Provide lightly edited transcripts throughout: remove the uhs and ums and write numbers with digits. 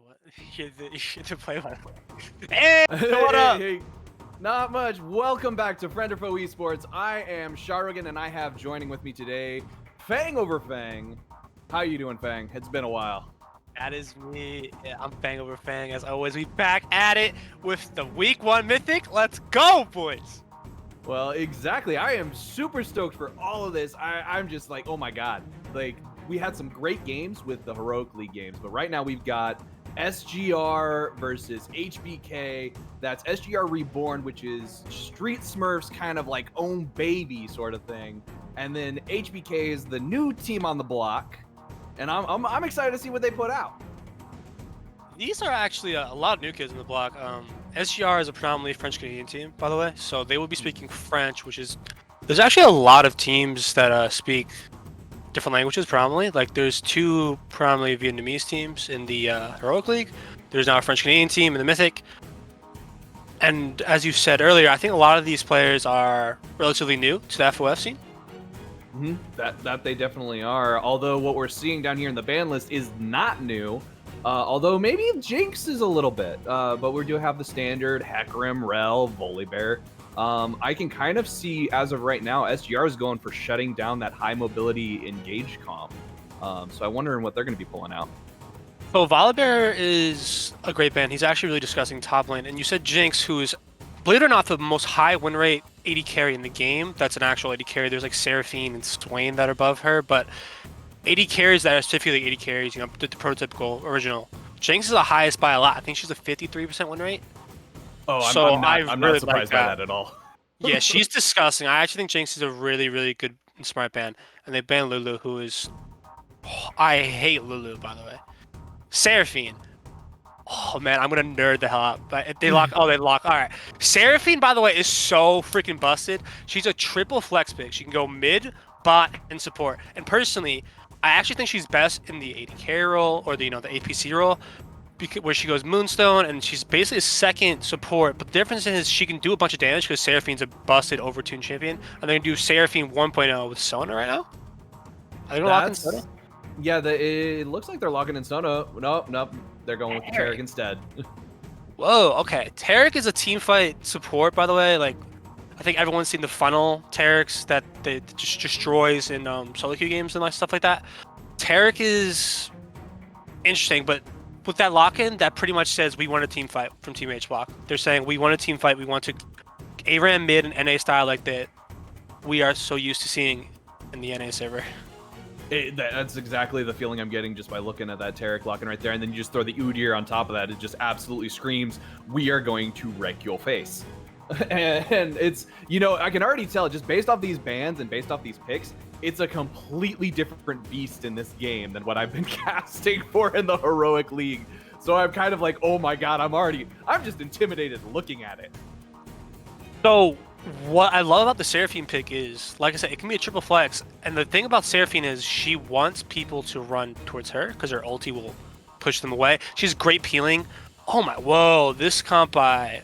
what? You had to play one. Hey, what up? Hey, not much. Welcome back to Friend or Foe Esports. I am Sharugan, and I have joining with me today, Fang over Fang. How you doing, Fang? It's been a while. That is me. Yeah, I'm Fang over Fang. As always, we back at it with the Week 1 Mythic. Let's go, boys! Well, exactly. I am super stoked for all of this. I'm just like, oh my god. Like, we had some great games with the Heroic League games, but right now we've got SGR versus HBK. That's SGR Reborn, which is Street Smurfs kind of like own baby sort of thing. And then HBK is the new team on the block. And I'm excited to see what they put out. These are actually a lot of new kids in the block. SGR is a predominantly French-Canadian team, by the way, so they will be speaking French, which is... There's actually a lot of teams that speak different languages, predominantly. Like, there's two predominantly Vietnamese teams in the Heroic League. There's now a French-Canadian team in the Mythic. And as you said earlier, I think a lot of these players are relatively new to the FOF scene. That they definitely are. Although what we're seeing down here in the ban list is not new. Although maybe Jinx is a little bit. But we do have the standard Hecarim, Rel, Volibear. I can kind of see, as of right now, SGR is going for shutting down that high mobility engage comp. So I wonder what they're going to be pulling out. So Volibear is a great ban. He's actually really discussing top lane. And you said Jinx, who is, believe it or not, the most high win rate AD carry in the game. That's an actual AD carry. There's like Seraphine and Swain that are above her, but AD carries that are specifically AD carries, you know, the prototypical original. Jinx is the highest by a lot. I think she's a 53% win rate. Oh, I'm really not surprised by that at all. Yeah, she's disgusting. I actually think Jinx is a really, really good and smart ban. And they ban Lulu, who is... Oh, I hate Lulu, by the way. Seraphine. Oh, man, I'm going to nerd the hell out. But if they lock... Oh, they lock. All right. Seraphine, by the way, is so freaking busted. She's a triple flex pick. She can go mid, bot, and support. And personally, I actually think she's best in the AD carry role or the, you know, the APC role, where she goes Moonstone, and she's basically a second support. But the difference is she can do a bunch of damage because Seraphine's a busted overtuned champion. And they can do Seraphine 1.0 with Sona right now. Are they gonna lock in Sona? Yeah, it looks like they're locking in Sona. Nope. They're going with Taric instead. Whoa, okay. Taric is a team fight support, by the way. Like, I think everyone's seen the funnel Tarics that they just destroys in solo queue games and like stuff like that. Taric is interesting, but with that lock-in, that pretty much says we want a team fight from Team H block. They're saying we want a team fight. We want to ARAM mid and NA style like that we are so used to seeing in the NA server. That's exactly the feeling I'm getting just by looking at that Taric locking right there, and then you just throw the Udyr on top of that. It just absolutely screams, we are going to wreck your face. And it's, you know, I can already tell just based off these bans and based off these picks, it's a completely different beast in this game than what I've been casting for in the Heroic League. So I'm kind of like, oh my god, I'm just intimidated looking at it. So what I love about the Seraphine pick is, like I said, it can be a triple flex. And the thing about Seraphine is she wants people to run towards her because her ulti will push them away. She's great peeling. Oh my, whoa, this comp by...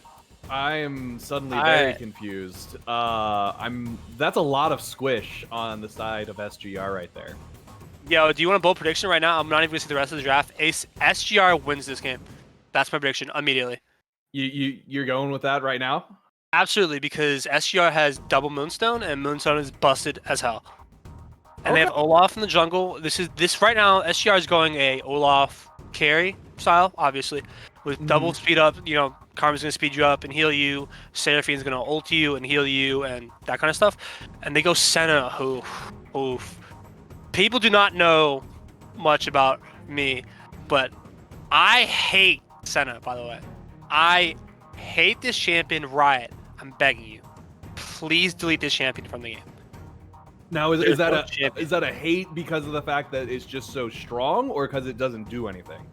I am suddenly very confused. That's a lot of squish on the side of SGR right there. Yo, do you want a bold prediction right now? I'm not even gonna see the rest of the draft. SGR wins this game. That's my prediction immediately. You're going with that right now? Absolutely, because SGR has double Moonstone and Moonstone is busted as hell. And they have Olaf in the jungle. This right now, SGR is going a Olaf carry style, obviously, with double speed up. You know, Karma's gonna speed you up and heal you. Seraphine's gonna ult you and heal you and that kind of stuff. And they go Senna. Oof. People do not know much about me, but I hate Senna, by the way. I hate this champion, Riot. I'm begging you. Please delete this champion from the game. Now, is that a hate because of the fact that it's just so strong, or because it doesn't do anything?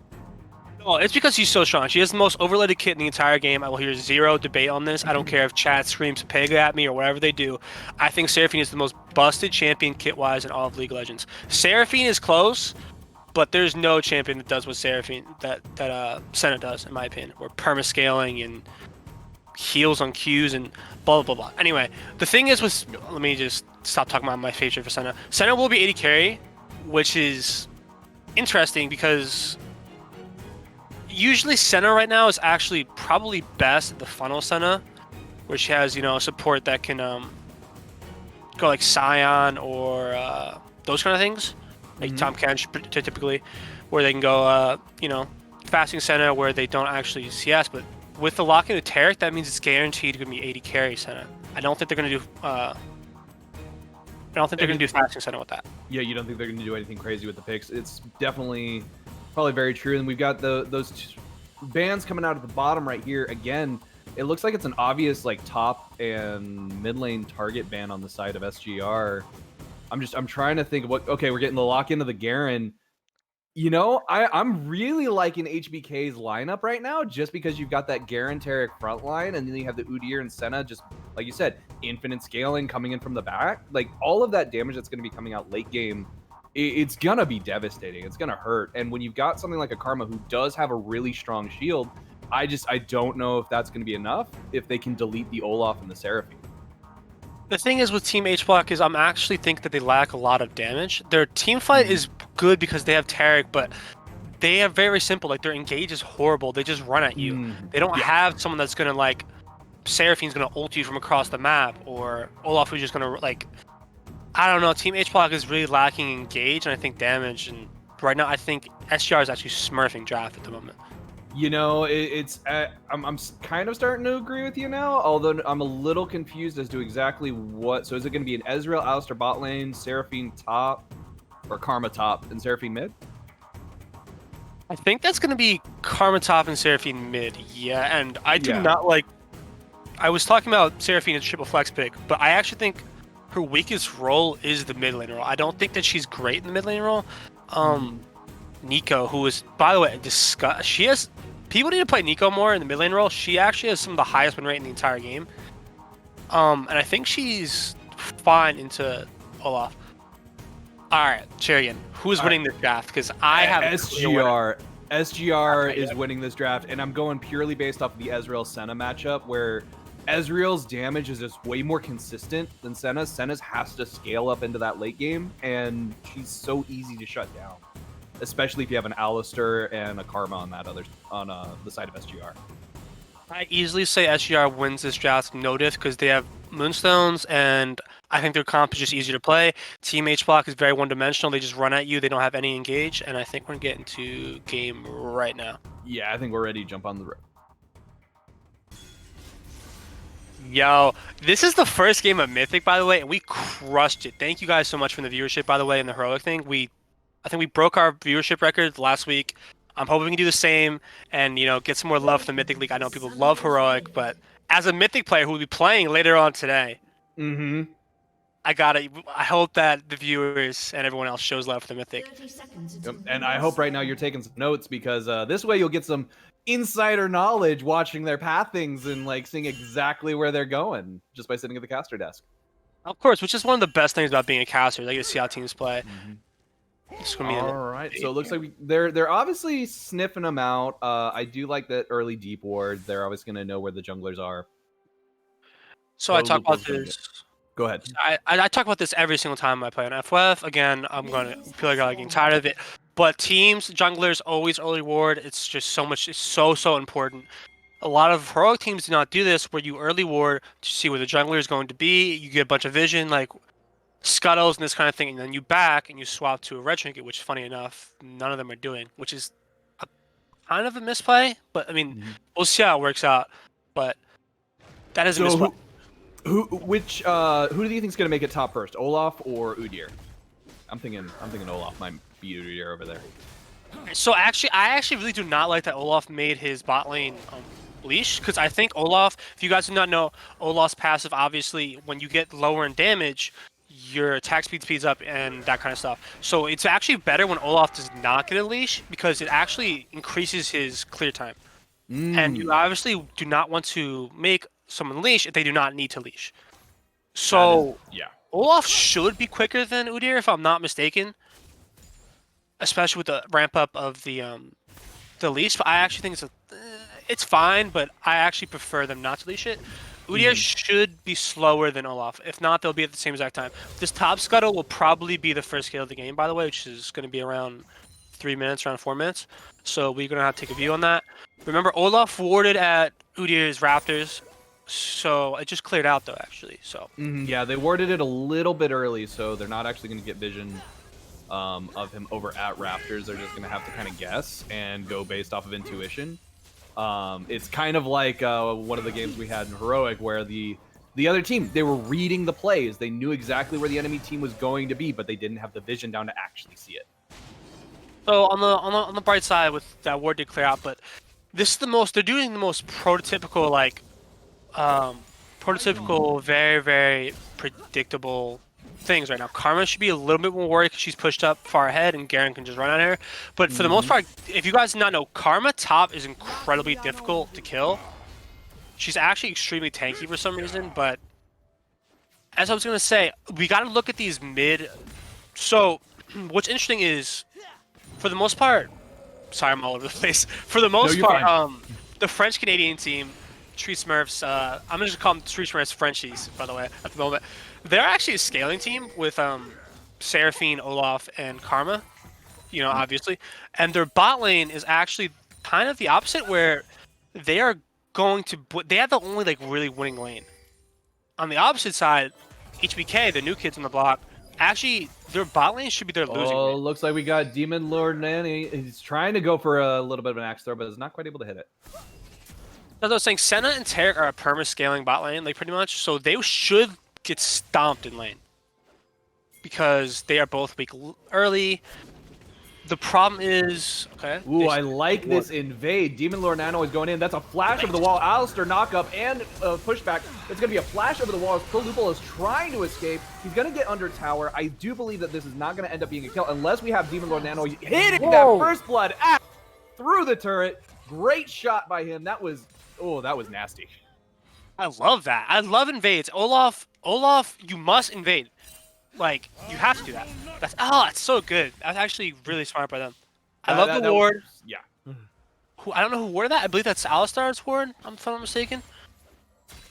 No, it's because he's so strong. She has the most overloaded kit in the entire game. I will hear zero debate on this. I don't care if chat screams Pega at me or whatever they do. I think Seraphine is the most busted champion kit-wise in all of League of Legends. Seraphine is close, but there's no champion that does what Seraphine that Senna does, in my opinion. Or permascaling and heals on Qs and blah blah blah. Anyway, the thing is with, let me just stop talking about my favorite for Senna. Senna will be AD carry, which is interesting because Usually Senna right now is actually probably best at the funnel Senna, where she has, you know, support that can go like Scion or those kind of things, like Tom Kench typically, where they can go, you know, fasting Senna where they don't actually CS. But with the lock into Taric, that means it's guaranteed going to be 80 carry Senna. I don't think they're going to do. I don't think they're going to do fasting Senna with that. Yeah, you don't think they're going to do anything crazy with the picks? It's definitely probably very true. And we've got those bans coming out at the bottom right here again. It looks like it's an obvious like top and mid lane target ban on the side of SGR. I'm trying to think of what. Okay, we're getting the lock into the Garen. You know, I'm really liking HBK's lineup right now, just because you've got that Garen Taric front line, and then you have the Udyr and Senna, just like you said, infinite scaling coming in from the back. Like all of that damage that's going to be coming out late game, it's gonna be devastating. It's gonna hurt. And when you've got something like a Karma who does have a really strong shield, I don't know if that's going to be enough if they can delete the Olaf and the Seraphine. The thing is with Team H-Block is I'm actually think that they lack a lot of damage. Their team fight is good because they have Taric, but they are very simple. Like their engage is horrible. They just run at you. They don't have someone that's gonna like Seraphine's gonna ult you from across the map, or Olaf who's just gonna like, I don't know. Team H-Block is really lacking engage and I think damage. And right now I think SGR is actually smurfing draft at the moment. You know, I'm kind of starting to agree with you now, although I'm a little confused as to exactly what. So is it going to be an Ezreal, Alistar bot lane, Seraphine top, or Karma top and Seraphine mid? I think that's going to be Karma top and Seraphine mid. Yeah, and I do not like. I was talking about Seraphine as triple flex pick, but I actually think her weakest role is the mid lane role. I don't think that she's great in the mid lane role. Nico, who is, by the way, she has. People need to play Nico more in the mid lane role. She actually has some of the highest win rate in the entire game. And I think she's fine into Olaf. All right, Cherian, who's winning this draft? Because I have SGR. SGR is winning this draft, and I'm going purely based off of the Ezreal Senna matchup, where Ezreal's damage is just way more consistent than Senna's. Senna's has to scale up into that late game, and she's so easy to shut down, especially if you have an Alistar and a Karma on the side of SGR. I easily say SGR wins this draft, no diff, because they have Moonstones, and I think their comp is just easier to play. Team H-Block is very one-dimensional. They just run at you. They don't have any engage, and I think we're getting to game right now. Yeah, I think we're ready to jump on the road. Yo, this is the first game of Mythic, by the way, and we crushed it. Thank you guys so much for the viewership, by the way, and the heroic thing. I think we broke our viewership record last week. I'm hoping we can do the same and, you know, get some more love for the Mythic League. I know people love heroic, but as a Mythic player who will be playing later on today, I hope that the viewers and everyone else shows love for the Mythic. And I hope right now you're taking some notes, because this way you'll get some insider knowledge watching their pathings and like seeing exactly where they're going just by sitting at the caster desk. Of course, which is one of the best things about being a caster. They get to see how teams play. All right, so it looks like they're obviously sniffing them out. I do like that early deep ward. They're always going to know where the junglers are. So I talk about this. Go ahead. I talk about this every single time I play on FF. Again, I'm going to feel like I'm getting tired of it. But teams, junglers, always early ward. It's just so much. It's so important. A lot of heroic teams do not do this, where you early ward to see where the jungler is going to be. You get a bunch of vision, like scuttles and this kind of thing, and then you back and you swap to a red trinket, which, funny enough, none of them are doing, which is kind of a misplay. But I mean, we'll see how it works out. But that is a misplay. Who do you think is going to make it top first, Olaf or Udyr? I'm thinking Olaf might beat Udyr over there. So I actually really do not like that Olaf made his bot lane leash, because I think Olaf, if you guys do not know, Olaf's passive, obviously, when you get lower in damage, your attack speed speeds up and that kind of stuff. So it's actually better when Olaf does not get a leash, because it actually increases his clear time. And you obviously do not want to make someone leash if they do not need to leash. So Olaf should be quicker than Udyr, if I'm not mistaken, especially with the ramp up of the leash. But I actually think it's fine, but I actually prefer them not to leash it. Udyr should be slower than Olaf. If not, they'll be at the same exact time. This top scuttle will probably be the first kill of the game, by the way, which is going to be around 3 minutes, around 4 minutes. So we're gonna have to take a view on that. Remember, Olaf warded at Udyr's Raptors, so it just cleared out though, actually. So Yeah, they warded it a little bit early, so they're not actually going to get vision of him over at Raptors. They're just going to have to kind of guess and go based off of intuition. It's kind of like one of the games we had in Heroic where the other team, they were reading the plays. They knew exactly where the enemy team was going to be, but they didn't have the vision down to actually see it. So on the bright side, with that ward did clear out, but this is the most, they're doing the most prototypical, like very, very predictable things right now. Karma should be a little bit more worried because she's pushed up far ahead and Garen can just run at her. But for the most part, if you guys do not know, Karma top is incredibly difficult to kill. She's actually extremely tanky for some reason, but as I was going to say, we got to look at these mid. So what's interesting is, for the most part, sorry, I'm all over the place. For the most part, the French-Canadian team, Tree Smurfs, I'm going to just call them Tree Smurfs Frenchies, by the way, at the moment. They're actually a scaling team with Seraphine, Olaf, and Karma, you know, obviously. And their bot lane is actually kind of the opposite, where they are going to... They have the only, like, really winning lane. On the opposite side, HBK, the new kids on the block, actually, their bot lane should be their losing lane. Looks like we got Demon Lord Nanny. He's trying to go for a little bit of an axe throw, but is not quite able to hit it. As I was saying, Senna and Tarek are a perma-scaling bot lane, like, pretty much. So they should get stomped in lane, because they are both weak early. The problem is, okay. Ooh, I like this invade. Demon Lord Nano is going in. That's a flash over the wall. Alistair knock up and pushback. It's going to be a flash over the wall as Pro Lupul is trying to escape. He's going to get under tower. I do believe that this is not going to end up being a kill unless we have Demon Lord Nano hitting that first blood through the turret. Great shot by him. That was, that was nasty. I love that. I love invades. Olaf, you must invade. Like, you have to do that. That's so good. That's actually really smart by them. I love the ward. Yeah. I don't know who wore that. I believe that's Alistar's ward, if I'm not mistaken.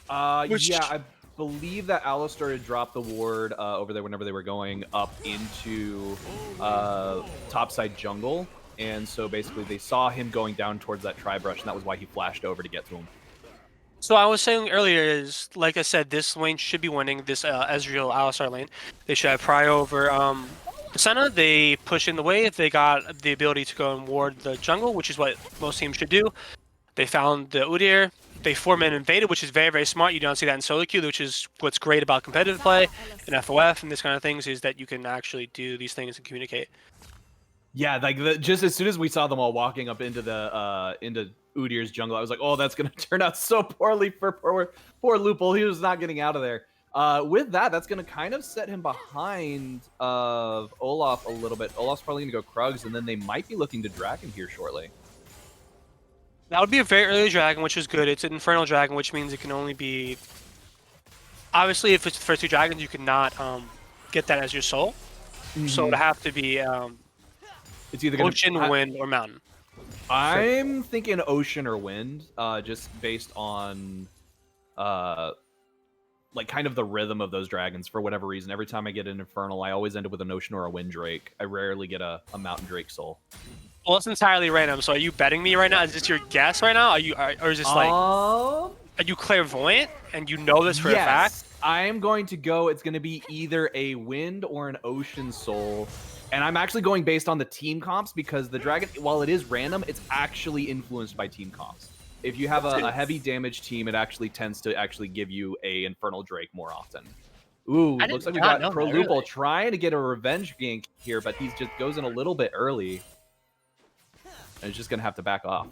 Yeah, I believe that Alistar had dropped the ward over there whenever they were going up into topside jungle. And so basically they saw him going down towards that tri-brush, and that was why he flashed over to get to him. So I was saying earlier is, like I said, this lane should be winning, this Ezreal Alistar lane. They should have prio over Senna. They push in the wave. They got the ability to go and ward the jungle, which is what most teams should do. They found the Udyr. They 4-man invaded, which is very, very smart. You don't see that in solo queue, which is what's great about competitive play in FOF and this kind of things, is that you can actually do these things and communicate. Yeah, like just as soon as we saw them all walking up into the into Udyr's jungle, I was like, oh, that's gonna turn out so poorly for poor Lupul. He was not getting out of there. With that, that's gonna kind of set him behind of Olaf a little bit. Olaf's probably gonna go Krugs, and then they might be looking to Dragon here shortly. That would be a very early Dragon, which is good. It's an Infernal Dragon, which means it can only be... Obviously, if it's the first 2 dragons, you cannot get that as your soul. So it would have to be it's either gonna, Ocean, Wind, or Mountain. I'm thinking Ocean or Wind, just based on like kind of the rhythm of those dragons. For whatever reason, every time I get an Infernal, I always end up with an Ocean or a Wind Drake. I rarely get a Mountain Drake soul. Well, it's entirely random. So are you betting me right now? Is this your guess right now? Or is this like... Are you clairvoyant and you know this for a fact? I am going to go. It's going to be either a Wind or an Ocean soul. And I'm actually going based on the team comps, because the dragon, while it is random, it's actually influenced by team comps. If you have a heavy damage team, it actually tends to actually give you a Infernal Drake more often. Ooh, looks like we got Pro Lupul trying to get a revenge gank here, but he just goes in a little bit early. And he's just going to have to back off.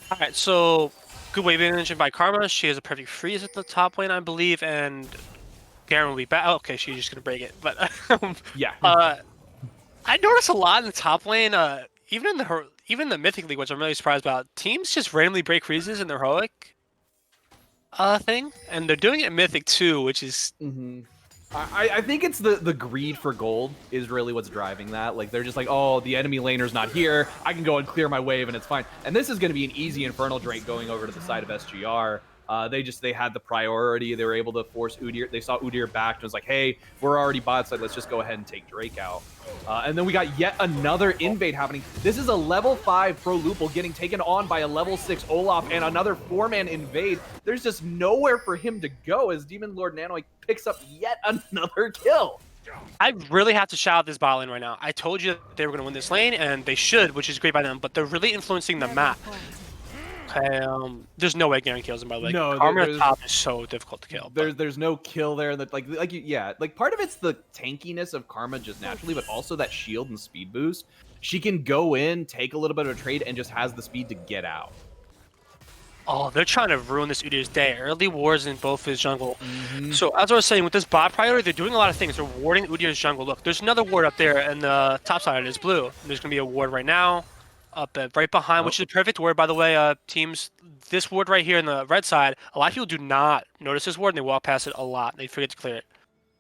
All right, so good wave engine by Karma. She has a perfect freeze at the top lane, I believe, and Garen will be back. Oh, okay, she's just gonna break it. But yeah, I noticed a lot in the top lane. Even in the Mythic League, which I'm really surprised about. Teams just randomly break freezes in the heroic thing, and they're doing it in Mythic too, which is. I think it's the greed for gold is really what's driving that. Like, they're just like, oh, the enemy laner's not here. I can go and clear my wave and it's fine. And this is going to be an easy Infernal Drake going over to the side of SGR. They had the priority. They were able to force Udyr. They saw Udyr back and was like, hey, we're already bot side. Let's just go ahead and take Drake out. And then we got yet another invade happening. This is a level 5 Pro Lupul getting taken on by a level 6 Olaf and another 4-man invade. There's just nowhere for him to go as Demon Lord Nanoy picks up yet another kill. I really have to shout out this bot lane right now. I told you that they were going to win this lane, and they should, which is great by them, but they're really influencing the map. Okay, there's no way Garen kills him, by the way. No, Karma at top is so difficult to kill. There's no kill there. That like part of it's the tankiness of Karma just naturally, but also that shield and speed boost. She can go in, take a little bit of a trade, and just has the speed to get out. Oh, they're trying to ruin this Udyr's day. Early wards in both his jungle. So as I was saying, with this bot priority, they're doing a lot of things. They're warding Udyr's jungle. Look, there's another ward up there, and the top side is blue. There's gonna be a ward right now. Up right behind, which is a perfect ward, by the way, teams. This ward right here in the red side, a lot of people do not notice this ward, and they walk past it a lot. They forget to clear it.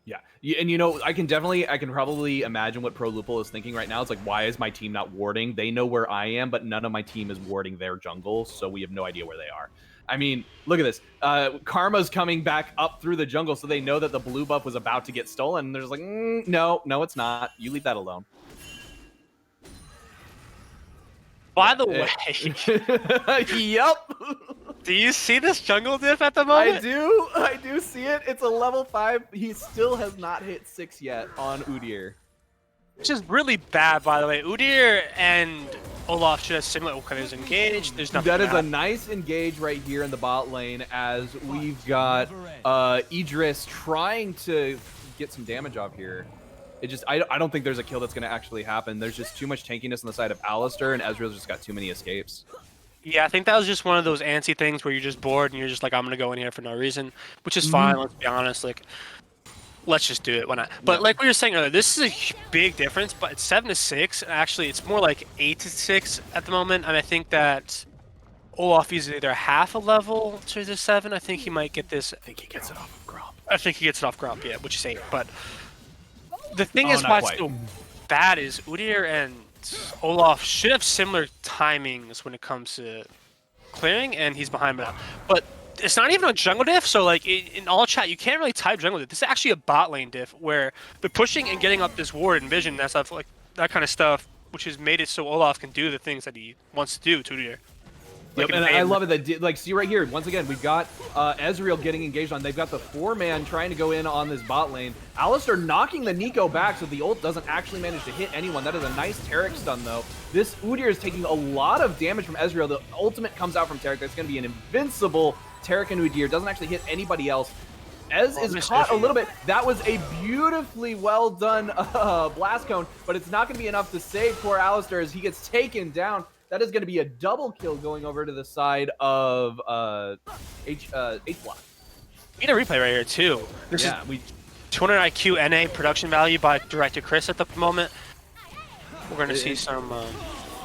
Yeah, and you know, I can probably imagine what Pro Lupul is thinking right now. It's like, why is my team not warding? They know where I am, but none of my team is warding their jungle, so we have no idea where they are. I mean, look at this. Karma's coming back up through the jungle, so they know that the blue buff was about to get stolen, and they're just like, no, it's not. You leave that alone. By the way, yup. Do you see this jungle diff at the moment? I do see it. It's a level 5. He still has not hit 6 yet on Udyr. Which is really bad, by the way. Udyr and Olaf should have similar. Okay, there's engaged. There's nothing. That is a nice engage right here in the bot lane as we've got Idris trying to get some damage off here. I don't think there's a kill that's going to actually happen. There's just too much tankiness on the side of Alistar, and Ezreal's just got too many escapes. Yeah, I think that was just one of those antsy things where you're just bored and you're just like, I'm going to go in here for no reason, which is fine, let's be honest. Like, let's just do it. Why not? But like we were saying earlier, this is a big difference, but it's 7-6. Actually, it's more like 8-6 at the moment, and I think that Olaf is either half a level to the 7. I think he might get this. I think he gets it off of Gromp. I think he gets it off Gromp, yeah, which is 8. But the thing is why it's so bad is Udyr and Olaf should have similar timings when it comes to clearing, and he's behind me now. But it's not even a jungle diff, so like in all chat, you can't really type jungle diff. This is actually a bot lane diff where they're pushing and getting up this ward and vision, that stuff, like that kind of stuff, which has made it so Olaf can do the things that he wants to do to Udyr. Yep, and I love it that, like, see right here, once again, we've got Ezreal getting engaged on. They've got the 4-man trying to go in on this bot lane. Alistar knocking the Nico back so the ult doesn't actually manage to hit anyone. That is a nice Taric stun, though. This Udyr is taking a lot of damage from Ezreal. The ultimate comes out from Taric. That's going to be an invincible Taric and Udyr. Doesn't actually hit anybody else. Ez is caught a little bit. That was a beautifully well done blast cone, but it's not going to be enough to save poor Alistar as he gets taken down. That is going to be a double kill going over to the side of H-Block. We need a replay right here, too. This is 200 IQ NA production value by Director Chris at the moment. We're going to see some...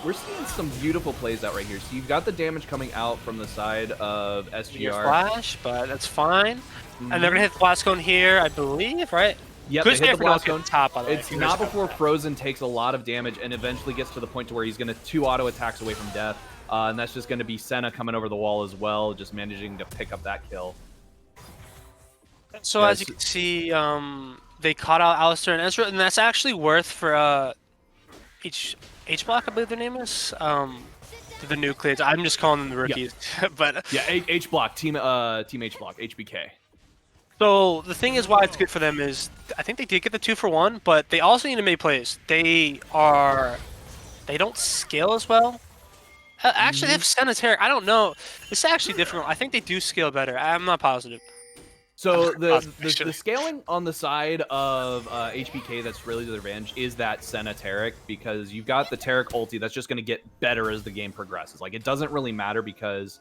We're seeing some beautiful plays out right here. So you've got the damage coming out from the side of SGR. Flash, but that's fine. And they're going to hit the blast cone here, I believe, right? Yep, they hit the blast cone. Top, by the way. It's not before Frozen takes a lot of damage and eventually gets to the point to where he's going to 2 auto attacks away from death. And that's just going to be Senna coming over the wall as well, just managing to pick up that kill. So as you can see, they caught out Alistar and Ezreal, and that's actually worth for H-Block, I believe their name is. The Nucleids. I'm just calling them the rookies. But yeah, H-Block, team H-Block, HBK. So the thing is why it's good for them is I think they did get the 2-for-1, but they also need to make plays. They don't scale as well. Actually, they have Senataric. I don't know. It's actually difficult. I think they do scale better. I'm not positive. So the scaling on the side of HBK that's really to their advantage is that Senna Taric, because you've got the Taric ulti that's just going to get better as the game progresses. Like, it doesn't really matter because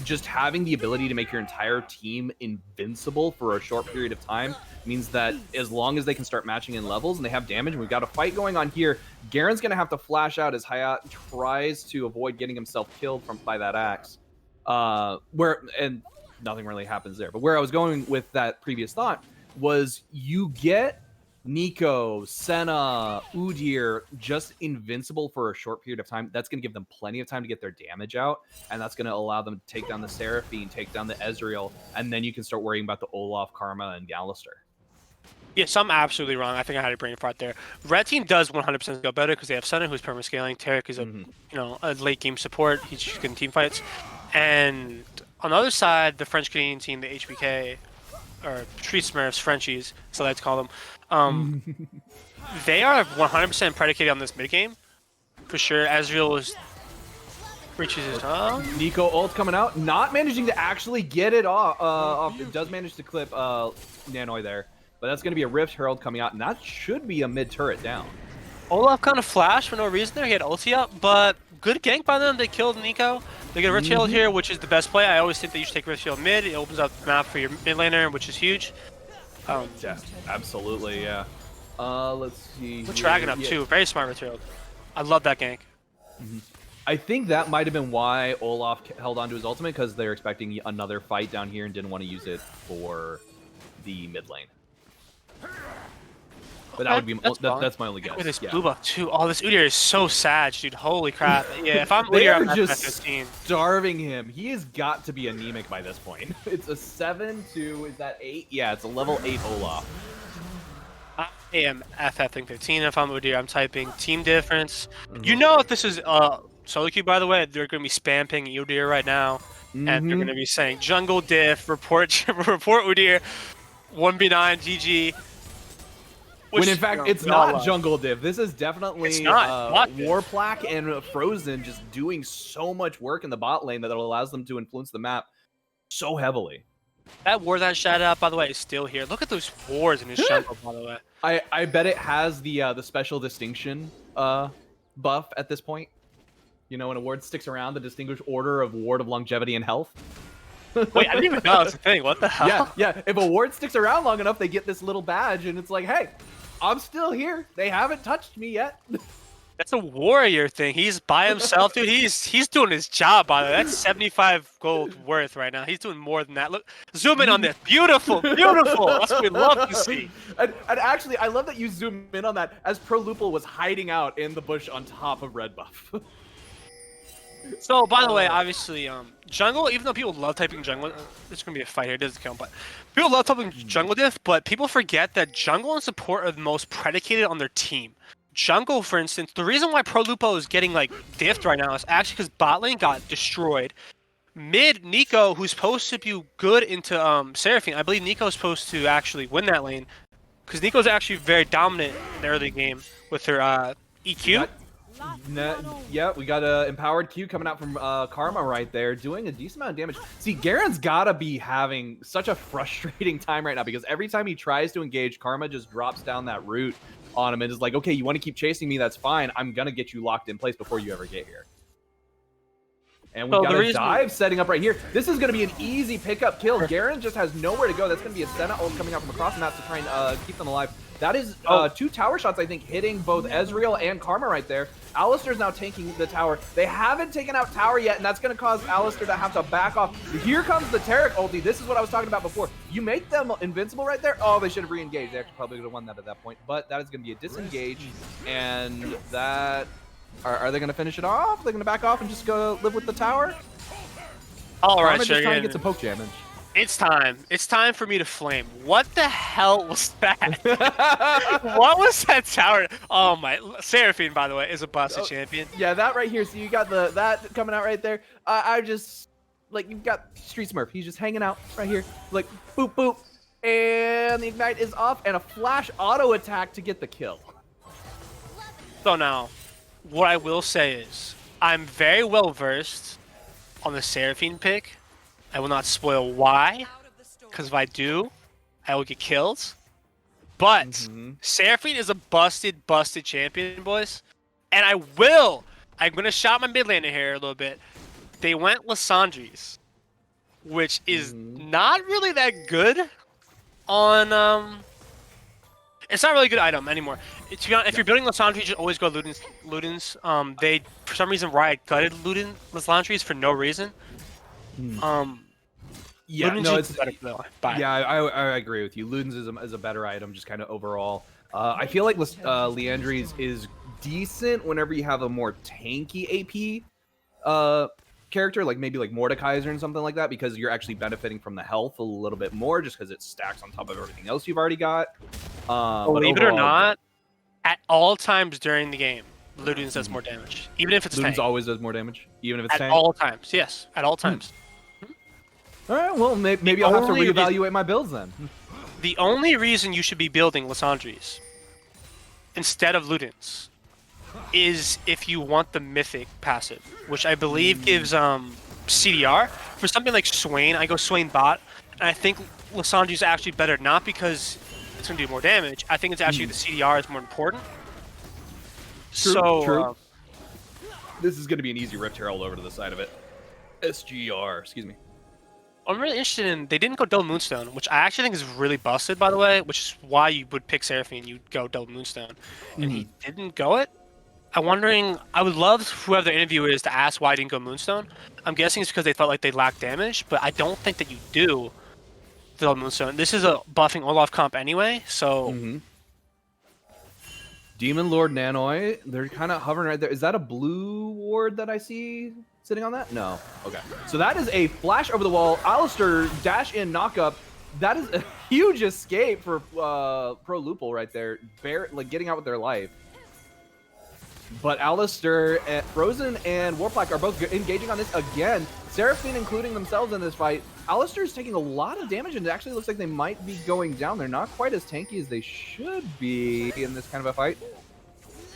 just having the ability to make your entire team invincible for a short period of time means that as long as they can start matching in levels and they have damage, and we've got a fight going on here, Garen's going to have to flash out as Hayat tries to avoid getting himself killed by that axe. And nothing really happens there. But where I was going with that previous thought was you get Nico, Senna, Udyr, just invincible for a short period of time. That's going to give them plenty of time to get their damage out, and that's going to allow them to take down the Seraphine, take down the Ezreal, and then you can start worrying about the Olaf, Karma, and Alistair. Yeah, so I'm absolutely wrong. I think I had a brain fart there. Red team does 100% go better because they have Senna, who's perma-scaling. Tarek is a a late game support. He's good in team fights. And on the other side, the French Canadian team, the HBK, or Street Smurfs, Frenchies, so let's call them. They are 100% predicated on this mid game, for sure. Ezreal reaches his Nico ult coming out, not managing to actually get it off. It does manage to clip Nanoi there, but that's going to be a Rift Herald coming out, and that should be a mid turret down. Olaf kind of flashed for no reason there. He had ulti up, but good gank by them. They killed Nico. They get a Rift Herald here, which is the best play. I always think that you should take Rift Herald mid. It opens up the map for your mid laner, which is huge. Yeah, absolutely, yeah. Let's see. With Dragon up too. Very smart Rift Herald. I love that gank. I think that might have been why Olaf held on to his ultimate, because they're expecting another fight down here and didn't want to use it for the mid lane. But that would be that's my only guess. With this blue buff too. Oh, this Udyr is so sad, dude. Holy crap. Yeah, if I'm they Udyr, are I'm just FFS3. starving him. He has got to be anemic by this point. It's a 7 to, is that 8? Yeah, it's a level 8 Olaf. I am FFing 15 if I'm Udyr. I'm typing team difference. You know, if this is solo queue, by the way, they're going to be spamming Udyr right now. And they're going to be saying jungle diff, report Udyr, 1v9, GG. When in fact, it's not jungle div. This is definitely Warplaque and Frozen just doing so much work in the bot lane that it allows them to influence the map so heavily. That ward that shot out, by the way, is still here. Look at those wards in his jungle, by the way. I bet it has the special distinction buff at this point. You know, when a ward sticks around, the distinguished order of ward of longevity and health. Wait, I didn't even know that's a thing. What the hell? Yeah. If a ward sticks around long enough, they get this little badge, and it's like, hey, I'm still here. They haven't touched me yet. That's a warrior thing. He's by himself, dude. He's doing his job, by the way. That's 75 gold worth right now. He's doing more than that. Look, zoom in on this. Beautiful, beautiful. That's what we love to see. And actually, I love that you zoom in on that as ProLupal was hiding out in the bush on top of red buff. So, by the way, obviously, jungle, even though people love typing jungle, there's going to be a fight here, it doesn't count, but people love typing jungle diff, but people forget that jungle and support are the most predicated on their team. Jungle, for instance, the reason why ProLupal is getting, like, diffed right now is actually because bot lane got destroyed. Mid, Nico, who's supposed to be good into Seraphine, I believe Nico's supposed to actually win that lane, because Nico's actually very dominant in the early game with her EQ. Yeah, we got a empowered Q coming out from Karma right there, doing a decent amount of damage. See, Garen's gotta be having such a frustrating time right now, because every time he tries to engage, Karma just drops down that root on him and is like, okay, you want to keep chasing me, that's fine. I'm gonna get you locked in place before you ever get here. And we've got a dive setting up right here. This is going to be an easy pickup kill. Garen just has nowhere to go. That's going to be a Senna ult coming out from across the map to try and keep them alive. That is 2 tower shots, I think, hitting both Ezreal and Karma right there. Alistair's now tanking the tower. They haven't taken out tower yet, and that's going to cause Alistair to have to back off. Here comes the Tarek ulti. This is what I was talking about before. You make them invincible right there. Oh, they should have re-engaged. They actually probably would have won that at that point. But that is going to be a disengage, and that... Are they going to finish it off? They're going to back off and just go live with the tower? All right, just trying to get some poke damage. It's time. It's time for me to flame. What the hell was that? What was that tower? Oh my! Seraphine, by the way, is a busted champion. Yeah, that right here. So you got that coming out right there. I just like you've got Street Smurf. He's just hanging out right here, like boop boop, and the ignite is off, and a flash auto attack to get the kill. So now, what I will say is, I'm very well versed on the Seraphine pick. I will not spoil why, because if I do, I will get killed. But Seraphine is a busted champion, boys. And I'm going to shot my mid laner here a little bit. They went Lissandre's, which is not really that good on... It's not really a good item anymore. If you're building Lissandre, you should always go Luden's. They, for some reason, Riot gutted Lissandre's for no reason. Yeah, no, it's better. Yeah, I agree with you. Luden's is a better item, just kind of overall. I feel like Leandri's is decent whenever you have a more tanky AP character, like maybe like Mordekaiser and something like that, because you're actually benefiting from the health a little bit more, just because it stacks on top of everything else you've already got. But Believe it or overall, not, at all times during the game, Ludens does more damage, even if it's Ludens tank. always does more damage, even if it's At tank. all times, yes, at all times. All right, well, maybe I'll have to reevaluate my builds then. The only reason you should be building Lissandres instead of Ludens is if you want the Mythic passive, which I believe gives CDR. For something like Swain, I go Swain bot, and I think Lissandre is actually better, not because it's going to do more damage. I think it's actually the CDR is more important. True. This is going to be an easy Rift Herald over to the side of it. SGR, excuse me. I'm really interested in, they didn't go Double Moonstone, which I actually think is really busted, by the way, which is why you would pick Seraphine, you'd go Double Moonstone. And he didn't go it. I'm wondering, I would love whoever the interviewer is to ask why he didn't go Moonstone. I'm guessing it's because they felt like they lacked damage, but I don't think that you do Double Moonstone. This is a buffing Olaf comp anyway, so... Demon Lord Nanoi, they're kind of hovering right there. Is that a blue ward that I see sitting on that? No. Okay. So that is a flash over the wall. Alistair dash in knockup. That is a huge escape for Pro Lupul right there. Like getting out with their life. But Alistair, Frozen, and Warplaque are both engaging on this again. Seraphine including themselves in this fight. Alistair's taking a lot of damage, and it actually looks like they might be going down. They're not quite as tanky as they should be in this kind of a fight.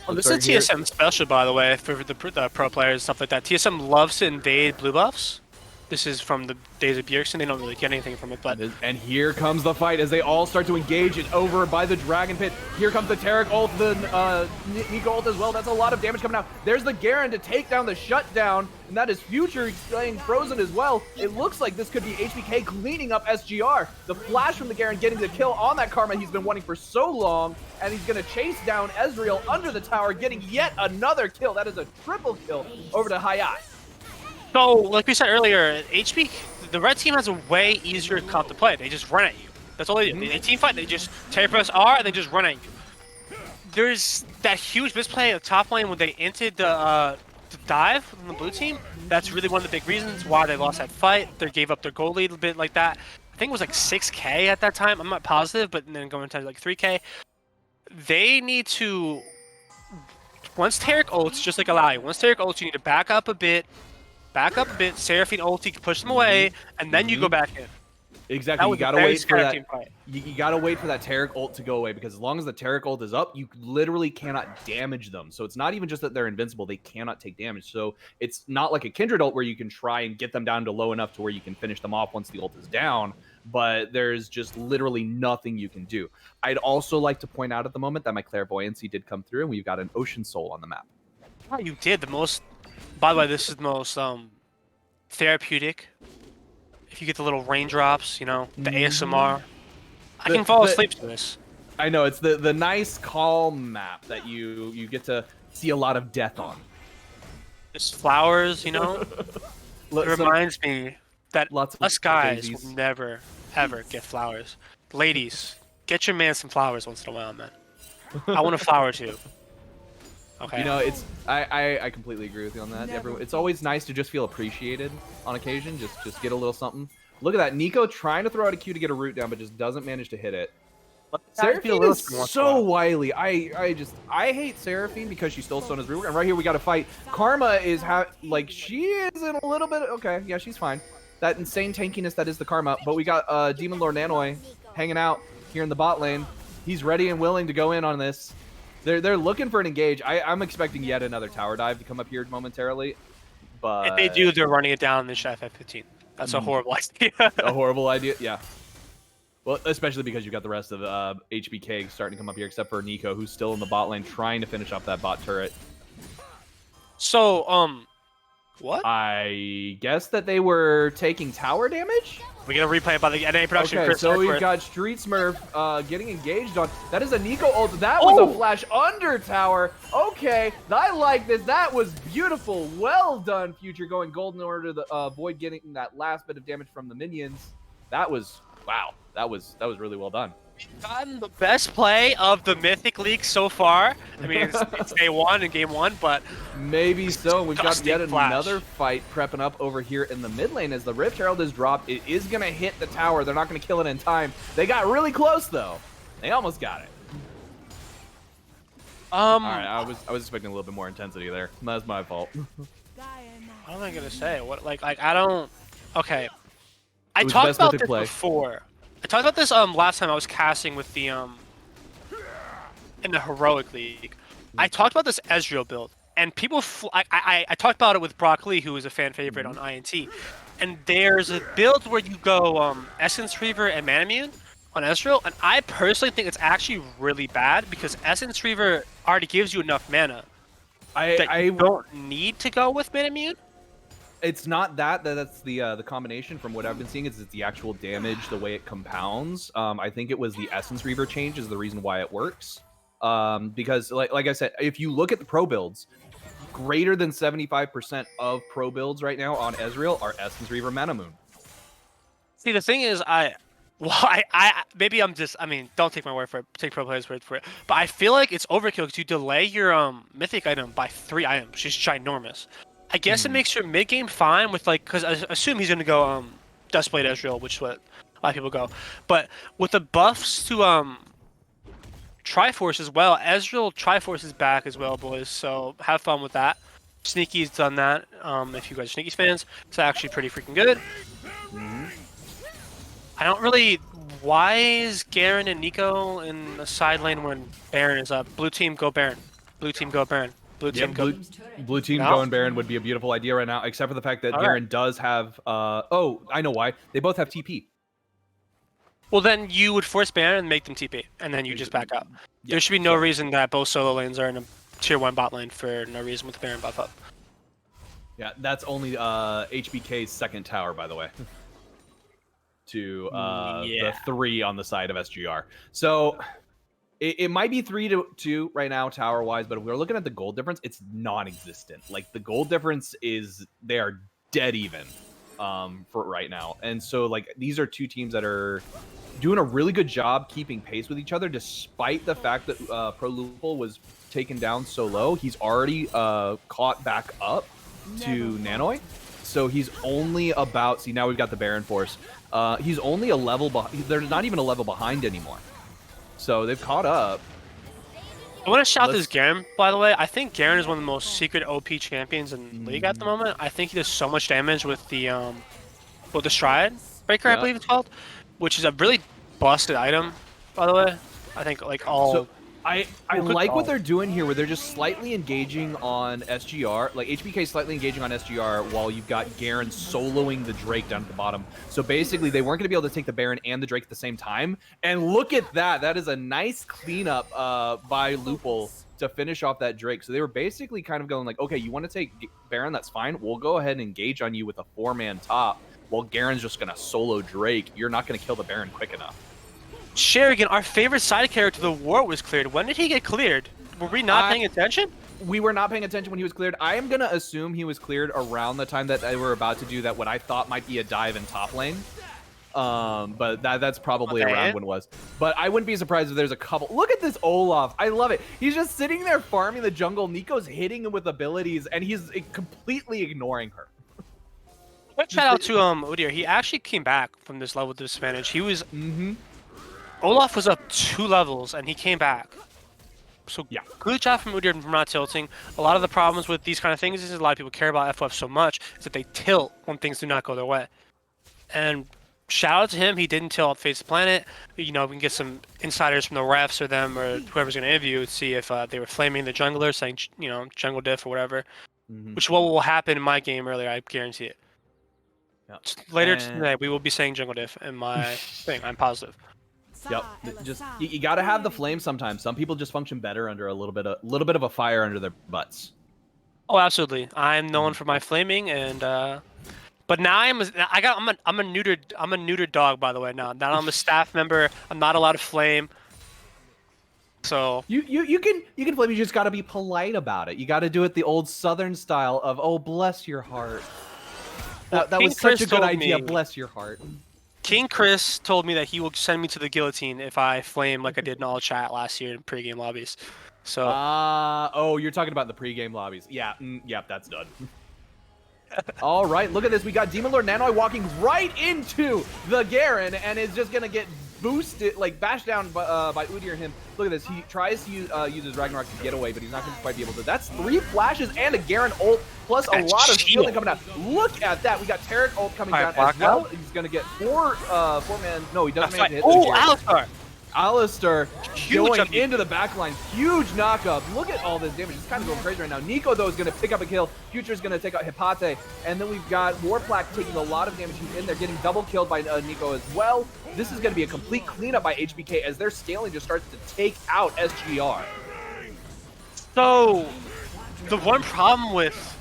Oh, this is a TSM special, by the way, for the pro players and stuff like that. TSM loves to invade blue buffs. This is from the days of Bjergsen. They don't really get anything from it, but... And here comes the fight as they all start to engage it over by the Dragon Pit. Here comes the Taric ult, the Nico ult as well. That's a lot of damage coming out. There's the Garen to take down the shutdown, and that is Future staying frozen as well. It looks like this could be HBK cleaning up SGR. The flash from the Garen getting the kill on that Karma he's been wanting for so long, and he's going to chase down Ezreal under the tower, getting yet another kill. That is a triple kill over to Hayat. So, like we said earlier, the red team has a way easier comp to play. They just run at you. That's all they do. They team fight, they just press R, and they just run at you. There's that huge misplay at the top lane when they entered the dive from the blue team. That's really one of the big reasons why they lost that fight. They gave up their goal lead a bit like that. I think it was like 6K at that time. I'm not positive, but then going to like 3K. They need to... Once Taric ults, just like Alawi, once Taric ults, you need to back up a bit, Seraphine ulti can push them away, and then you go back in. Exactly. You gotta wait for that. You gotta wait for that Taric ult to go away, because as long as the Taric ult is up, you literally cannot damage them. So it's not even just that they're invincible; they cannot take damage. So it's not like a Kindred ult where you can try and get them down to low enough to where you can finish them off once the ult is down. But there's just literally nothing you can do. I'd also like to point out at the moment that my clairvoyancy did come through, and we've got an Ocean Soul on the map. Oh, you did the most. By the way, this is the most therapeutic. If you get the little raindrops, you know, the ASMR. I can fall asleep to this. I know, it's the nice, calm map that you get to see a lot of death on. Just flowers, you know? It reminds me that us guys will never, ever get flowers. Ladies, get your man some flowers once in a while, man. I want a flower too. Okay. You know, it's I completely agree with you on that. It's always nice to just feel appreciated on occasion. Just get a little something. Look at that, Nico trying to throw out a Q to get a root down, but just doesn't manage to hit it. Seraphine is so wily. I hate Seraphine because she stole Sona's rework. And right here we got a fight. Karma is like she is in a little bit. Okay, yeah, she's fine. That insane tankiness that is the Karma. But we got Demon Lord Nanoi hanging out here in the bot lane. He's ready and willing to go in on this. They're looking for an engage. I'm expecting yet another tower dive to come up here momentarily, but if they do, they're running it down in the FF15. That's a horrible idea. A horrible idea, yeah. Well, especially because you got the rest of HBK starting to come up here, except for Nico, who's still in the bot lane trying to finish off that bot turret. So, what? I guess that they were taking tower damage? We get a replay by the NA production. Okay, so we've got Street Smurf getting engaged on. That is a Nico ult. That was a flash under tower. Okay, I like this. That was beautiful. Well done, Future, going gold in order to avoid getting that last bit of damage from the minions. That was, wow. That was really well done. Gotten the best play of the Mythic League so far. I mean, it's day one in game one, but maybe so. We've got disgusting yet flash. another fight prepping up over here in the mid lane as the Rift Herald is dropped. It is going to hit the tower. They're not going to kill it in time. They got really close, though. They almost got it. All right, I was expecting a little bit more intensity there. That's my fault. What am I gonna say? What like I don't. Okay, I was talked best about Mythic this play. before. I talked about this last time I was casting with the in the Heroic League. I talked about this Ezreal build, and people. I talked about it with Brock Lee, who is a fan favorite on INT. And there's a build where you go Essence Reaver and Manamune on Ezreal, and I personally think it's actually really bad because Essence Reaver already gives you enough mana. I don't need to go with Manamune. It's not that's the combination from what I've been seeing. It's the actual damage, the way it compounds. I think it was the Essence Reaver change is the reason why it works. Because like I said, if you look at the pro builds, greater than 75% of pro builds right now on Ezreal are Essence Reaver Manamune. See, the thing is, maybe I'm just, I mean, don't take my word for it, take pro players' word for it, but I feel like it's overkill because you delay your mythic item by 3 items, which is ginormous. I guess it makes your mid game fine with like, because I assume he's gonna go Duskblade Ezreal, which is what a lot of people go, but with the buffs to Triforce as well, Ezreal Triforce is back as well, boys. So have fun with that. Sneaky's done that. If you guys are Sneaky's fans, it's actually pretty freaking good. I don't really. Why is Garen and Nico in the side lane when Baron is up? Blue team go Baron. Blue team go Baron. Blue team go. Blue team going Baron would be a beautiful idea right now, except for the fact that Garen does have. Oh, I know why. They both have TP. Well, then you would force Baron and make them TP, and then you just back up. Yeah, There should be no reason that both solo lanes are in a tier 1 bot lane for no reason with the Baron buff up. Yeah, that's only HBK's second tower, by the way. To the 3 on the side of SGR. So it might be 3-2 right now tower-wise, but if we're looking at the gold difference, it's non-existent. Like the gold difference is they are dead even for right now. And so like these are two teams that are doing a really good job keeping pace with each other, despite the fact that Pro Lupul was taken down so low. He's already caught back up to Nanoi. So he's only about, see now we've got the Baron Force. He's only a level behind, they're not even a level behind anymore. So they've caught up. I want to shout this Garen, by the way. I think Garen is one of the most secret OP champions in League at the moment. I think he does so much damage with the Stride Breaker, I believe it's called, which is a really busted item, by the way. I think like all... So I like what they're doing here, where they're just slightly engaging on SGR. Like HBK is slightly engaging on SGR while you've got Garen soloing the Drake down at the bottom. So basically, they weren't going to be able to take the Baron and the Drake at the same time. And look at that. That is a nice cleanup by Lupul to finish off that Drake. So they were basically kind of going like, okay, you want to take Baron? That's fine. We'll go ahead and engage on you with a 4-man top while Garen's just going to solo Drake. You're not going to kill the Baron quick enough. Sherrigan, our favorite side character, the war was cleared. When did he get cleared? Were we not paying attention? We were not paying attention when he was cleared. I am going to assume he was cleared around the time that they were about to do that, what I thought might be a dive in top lane. But that's probably around when it was. But I wouldn't be surprised if there's a couple. Look at this Olaf. I love it. He's just sitting there farming the jungle. Nico's hitting him with abilities, and he's completely ignoring her. Quick shout out to Udyr. He actually came back from this level disadvantage. He was... Olaf was up 2 levels, and he came back. So yeah, good job from Udyr for not tilting. A lot of the problems with these kind of things is a lot of people care about FF so much is that they tilt when things do not go their way. And shout out to him. He didn't tilt Face the Planet. You know, we can get some insiders from the refs or them or whoever's going to interview to see if they were flaming the jungler, saying, you know, jungle diff or whatever. Which what will happen in my game earlier, I guarantee it. Yeah. Later today, we will be saying jungle diff in my thing. I'm positive. Yep, just you got to have the flame sometimes. Some people just function better under a little bit of a fire under their butts. Oh, absolutely. I'm known for my flaming, and but now I'm a neutered dog, by the way. Now I'm a staff member. I'm not allowed to flame. So you can flame. You just got to be polite about it. You got to do it the old Southern style of, oh, bless your heart. That was such a good idea. Bless your heart. King Chris told me that he will send me to the guillotine if I flame like I did in all chat last year in pregame lobbies. So Oh, you're talking about the pregame lobbies. Yeah, yep, that's done. All right, look at this. We got Demon Lord Nanoi walking right into the Garen and is just going to get boosted, like bashed down by Udyr and him. Look at this. He tries to use his Ragnarok to get away, but he's not going to quite be able to. That's 3 flashes and a Garen ult, plus a lot of shielding coming out. Look at that. We got Taric ult coming down as well. He's going to get 4-man. No, he doesn't manage to hit the Garen. Alistar! Alistar going into the backline. Huge knockup. Look at all this damage. It's kind of going crazy right now. Nico, though, is going to pick up a kill. Future's going to take out HBK. And then we've got Warplaque taking a lot of damage. He's in there getting double killed by Nico as well. This is going to be a complete cleanup by HBK as their scaling just starts to take out SGR. So, the one problem with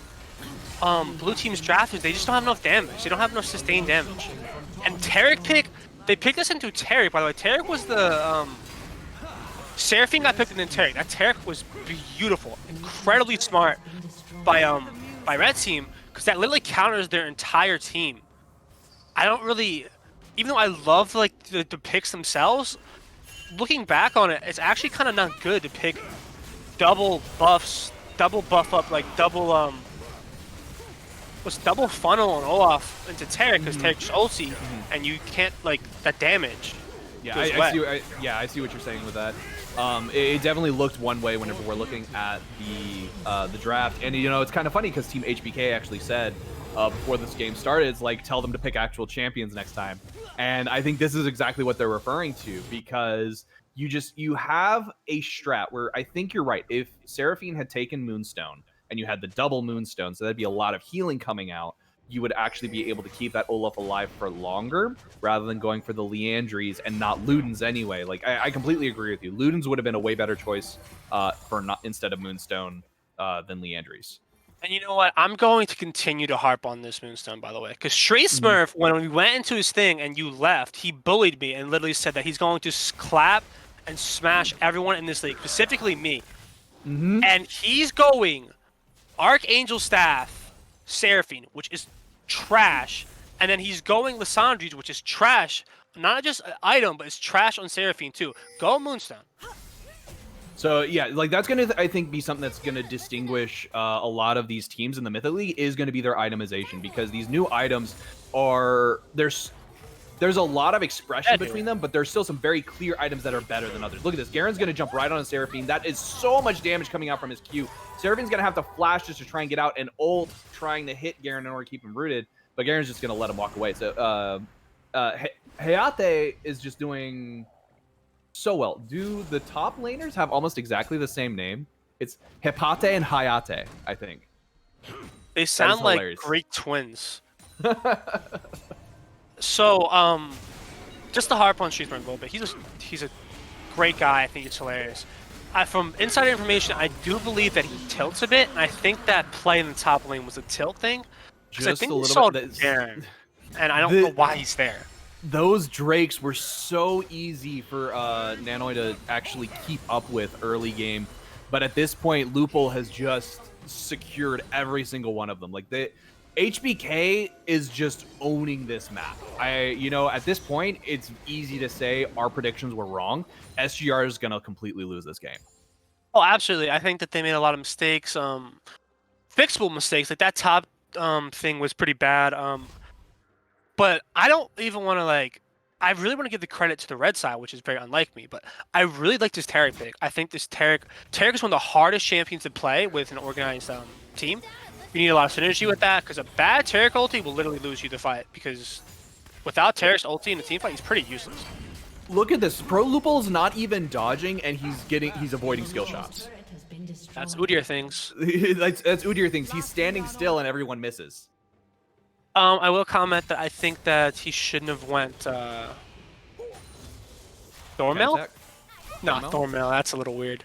blue team's draft is they just don't have enough damage. They don't have enough sustained damage. And Taric pick... They picked us into Taric, by the way. Taric was the, Seraphine got picked in Taric. That Taric was beautiful. Incredibly smart by Red Team, because that literally counters their entire team. I don't really... Even though I love, like, the picks themselves, looking back on it, it's actually kind of not good to pick double buff up, like, double funnel on Olaf into Taric, because Taric's ulti, and you can't, like, that damage. Yeah, I see what you're saying with that. It definitely looked one way whenever we're looking at the draft, and you know, it's kind of funny because Team HBK actually said before this game started, it's like, tell them to pick actual champions next time, and I think this is exactly what they're referring to, because you have a strat where I think you're right. If Seraphine had taken Moonstone and you had the double Moonstone, so that'd be a lot of healing coming out, you would actually be able to keep that Olaf alive for longer, rather than going for the Liandry's and not Ludens anyway. Like, I completely agree with you. Ludens would have been a way better choice instead of Moonstone than Liandry's. And you know what? I'm going to continue to harp on this Moonstone, by the way. Because Stray Smurf, when we went into his thing and you left, he bullied me and literally said that he's going to clap and smash everyone in this league, specifically me. And he's going Archangel Staff, Seraphine, which is trash, and then he's going Lissandre's, which is trash. Not just an item, but it's trash on Seraphine too. Go Moonstone. So yeah, like that's gonna, I think, be something that's gonna distinguish a lot of these teams in the Mythic League, is gonna be their itemization, because these new items are there's a lot of expression between them, but there's still some very clear items that are better than others. Look at this. Garen's going to jump right on a Seraphine. That is so much damage coming out from his Q. Seraphine's going to have to flash just to try and get out, and ult trying to hit Garen in order to keep him rooted, but Garen's just going to let him walk away. So Hayate is just doing so well. Do the top laners have almost exactly the same name? It's Hepate and Hayate, I think. They sound like Greek twins. So, just to harp on Streetsmart a little bit, he's a great guy. I think he's hilarious. From insider information, I do believe that he tilts a bit, and I think that play in the top lane was a tilt thing. Because I think we saw Garen, and I don't know why he's there. Those Drakes were so easy for Nanoi to actually keep up with early game, but at this point, Lupul has just secured every single one of them. Like, HBK is just owning this map. At this point, it's easy to say our predictions were wrong. SGR is going to completely lose this game. Oh, absolutely. I think that they made a lot of mistakes, fixable mistakes. Like that top thing was pretty bad. But I don't even want to I really want to give the credit to the red side, which is very unlike me. But I really like this Taric pick. I think this Taric is one of the hardest champions to play with an organized team. You need a lot of synergy with that, because a bad Taric ulti will literally lose you the fight, because without Taric's ulti in a team fight, he's pretty useless. Look at this. Pro Lupul's not even dodging, and he's avoiding skill shots. That's Udyr things. that's Udyr things. He's standing still and everyone misses. I will comment that I think that he shouldn't have went Thornmail? No, Thornmail. That's a little weird.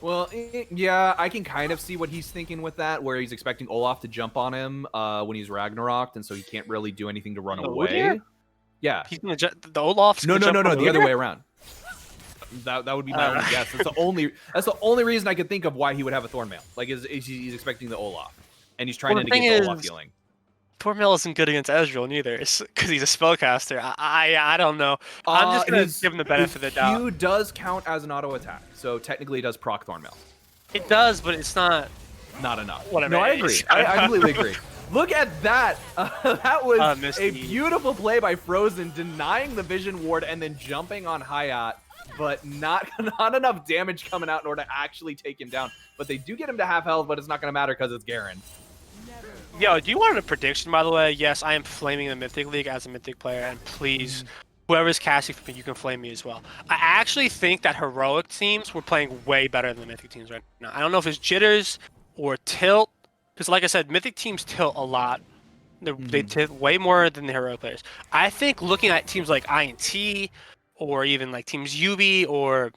Well, yeah, I can kind of see what he's thinking with that, where he's expecting Olaf to jump on him when he's Ragnaroked, and so he can't really do anything to run away. Udyr? Yeah. He's gonna the Olaf's No, the other way around. That would be my only guess. That's the only reason I could think of why he would have a Thornmail. Like, he's expecting the Olaf, and he's trying to get the Olaf healing. Thornmail isn't good against Ezreal neither, because he's a spellcaster. I don't know. I'm just gonna give him the benefit of the doubt. Q does count as an auto attack, so technically it does proc Thornmail. It does, but it's not enough. Whatever. No, I agree. I completely agree. Look at that. That was a beautiful play by Frozen, denying the Vision Ward and then jumping on Hayat, but not enough damage coming out in order to actually take him down. But they do get him to half health, but it's not going to matter because it's Garen. Yo, do you want a prediction, by the way? Yes, I am flaming the Mythic League as a Mythic player, and please, whoever's casting for me, you can flame me as well. I actually think that heroic teams were playing way better than the Mythic teams right now. I don't know if it's jitters or tilt, because like I said, Mythic teams tilt a lot. They tilt way more than the heroic players. I think looking at teams like INT, or even like teams UB, or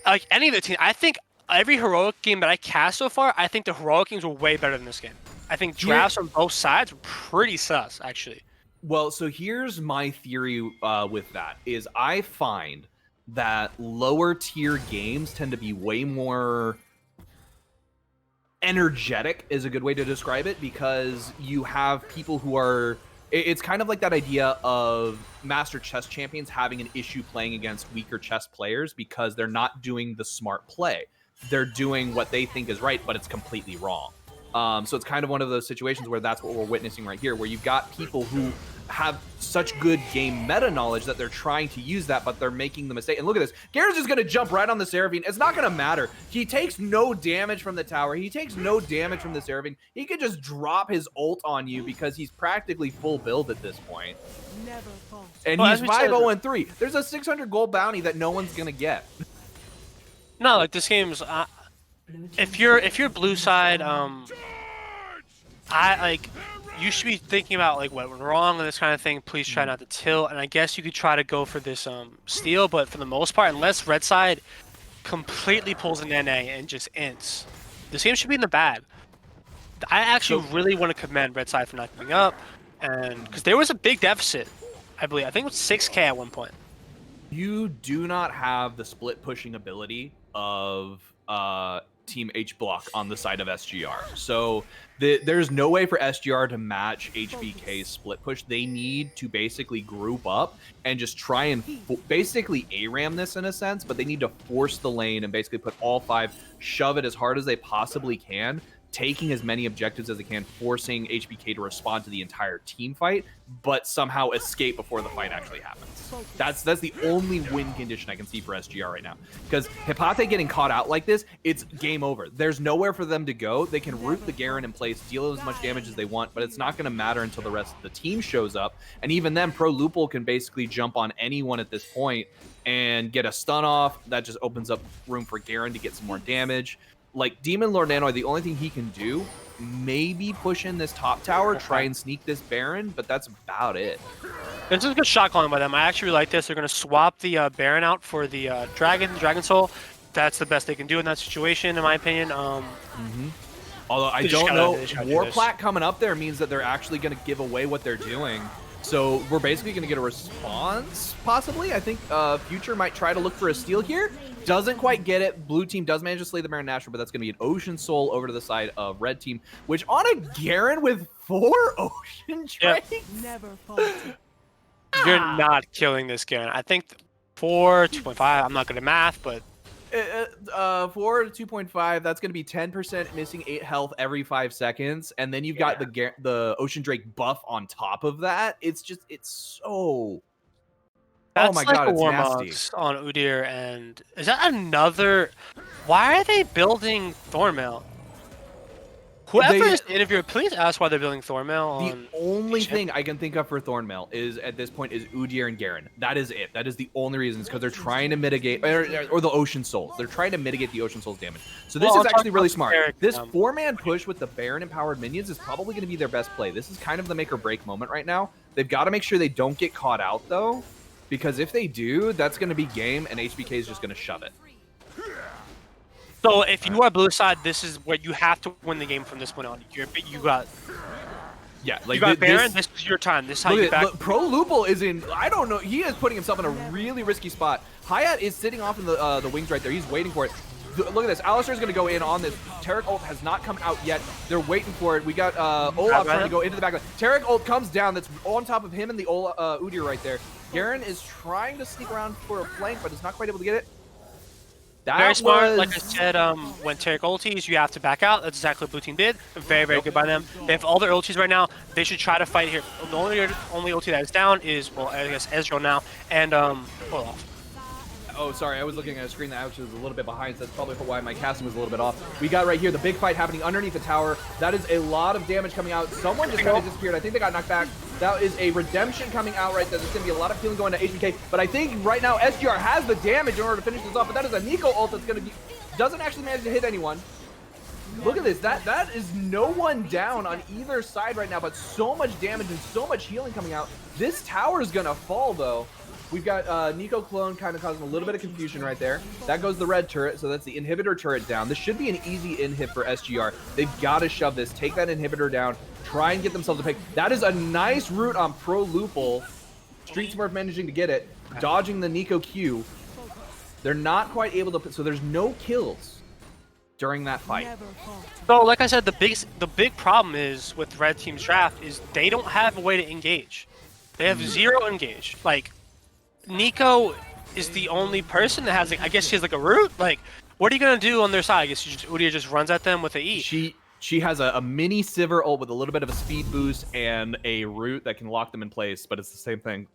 like any of the teams, I think every heroic game that I cast so far, I think the heroic games were way better than this game. I think drafts on both sides were pretty sus, actually. Well, so here's my theory with that, is I find that lower tier games tend to be way more energetic, is a good way to describe it, because you have people who are... It's kind of like that idea of master chess champions having an issue playing against weaker chess players because they're not doing the smart play. They're doing what they think is right, but it's completely wrong. So it's kind of one of those situations where that's what we're witnessing right here, where you've got people who have such good game meta knowledge that they're trying to use that, but they're making the mistake. And look at this. Garen's just going to jump right on the Seraphine. It's not going to matter. He takes no damage from the tower. He takes no damage from the Seraphine. He could just drop his ult on you because he's practically full build at this point. And he's 5-0-3. There's a 600 gold bounty that no one's going to get. No, like this game's if you're blue side, you should be thinking about like what went wrong and this kind of thing. Please try not to tilt, and I guess you could try to go for this steal, but for the most part, unless red side completely pulls an NA and just ints, this game should be in the bag. I actually really want to commend red side for not giving up, and because there was a big deficit, I believe. I think it was 6K at one point. You do not have the split pushing ability of Team H Block on the side of SGR. So there's no way for SGR to match HBK's split push. They need to basically group up and just try and basically ARAM this in a sense, but they need to force the lane and basically put all 5, shove it as hard as they possibly can, taking as many objectives as they can, forcing HBK to respond to the entire team fight, but somehow escape before the fight actually happens. That's the only win condition I can see for SGR right now. Because Hippolyte getting caught out like this, it's game over. There's nowhere for them to go. They can root the Garen in place, deal as much damage as they want, but it's not going to matter until the rest of the team shows up. And even then, Pro Lupul can basically jump on anyone at this point and get a stun off. That just opens up room for Garen to get some more damage. Like, Demon Lord Nanoy, the only thing he can do, maybe push in this top tower, try and sneak this Baron, but that's about it. This is a good shot calling by them. I actually like this. They're going to swap the Baron out for the Dragon Soul. That's the best they can do in that situation, in my opinion. Although I don't know, Warplat coming up there means that they're actually going to give away what they're doing. So we're basically going to get a response, possibly. I think Future might try to look for a steal here. Doesn't quite get it. Blue team does manage to slay the Baron Nashor, but that's going to be an Ocean Soul over to the side of red team, which on a Garen with 4 Ocean Drakes? You're not killing this Garen. I think 4, 2.5, I'm not good at math, but 4 to 2.5, that's going to be 10% missing 8 health every 5 seconds, and then you've got the Ocean Drake buff on top of that. It's so... That's oh my like god, a it's Warmogs nasty. on Udyr, and is that another... Why are they building Thornmail? Whoever is the interviewer, please ask why they're building Thornmail on... The only thing I can think of for Thornmail is, at this point, is Udyr and Garen. That is it. That is the only reason. It's because they're trying to mitigate... Or the Ocean Souls. They're trying to mitigate the Ocean Souls damage. So this is actually really smart. This 4-man push with the Baron-empowered minions is probably going to be their best play. This is kind of the make-or-break moment right now. They've got to make sure they don't get caught out, though. Because if they do, that's going to be game, and HBK is just going to shove it. So if you are blue side, this is where you have to win the game from this point on. You got... Yeah, like you got Baron, this is your time. This is how you back... Pro Lupul is in... I don't know. He is putting himself in a really risky spot. Hayat is sitting off in the wings right there. He's waiting for it. Look at this. Alistar's going to go in on this. Taric ult has not come out yet. They're waiting for it. We got Olaf trying to go into the backline. Taric ult comes down. That's on top of him and the Udyr right there. Garen is trying to sneak around for a flank, but is not quite able to get it. That very smart. Like I said, when Taric ultis, you have to back out. That's exactly what Blue Team did. Very, very good by them. They have all their ultis right now. They should try to fight here. The only ulti that is down is, well, I guess Ezreal now, and Olaf. Oh, sorry, I was looking at a screen that actually was a little bit behind, so that's probably why my casting was a little bit off. We got right here the big fight happening underneath the tower. That is a lot of damage coming out. Someone just kind of disappeared. I think they got knocked back. That is a redemption coming out right there. There's going to be a lot of healing going to HBK, but I think right now SGR has the damage in order to finish this off, but that is a Nico ult that's going to be... doesn't actually manage to hit anyone. Look at this. That is no one down on either side right now, but so much damage and so much healing coming out. This tower is going to fall, though. We've got Nico clone kind of causing a little bit of confusion right there. That goes the red turret, so that's the inhibitor turret down. This should be an easy inhib for SGR. They've got to shove this, take that inhibitor down, try and get themselves a pick. That is a nice route on Pro Lupul. Street Smurf managing to get it, dodging the Nico Q. They're not quite able to, so there's no kills during that fight. So, like I said, the big problem is with Red Team's draft is they don't have a way to engage. They have zero engage. Like, Nico is the only person that has, like, I guess she has like a root. Like, what are you gonna do on their side? I guess Udyr just runs at them with an E. She has a mini Sivir ult with a little bit of a speed boost and a root that can lock them in place, but it's the same thing.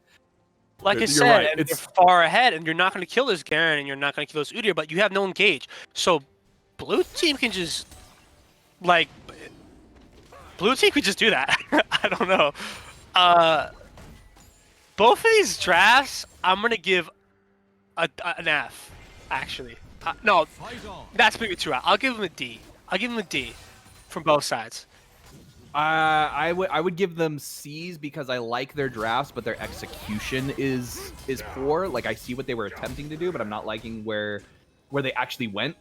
Like I said, right. You're far ahead, and you're not gonna kill this Garen, and you're not gonna kill this Udyr, but you have no engage. So, Blue Team can just, like, Blue Team could just do that. I don't know. Both of these drafts, I'm gonna give an F, actually. No, that's maybe too high. I'll give them a D. I'll give them a D from both sides. I would give them C's because I like their drafts, but their execution is poor. Like, I see what they were attempting to do, but I'm not liking where they actually went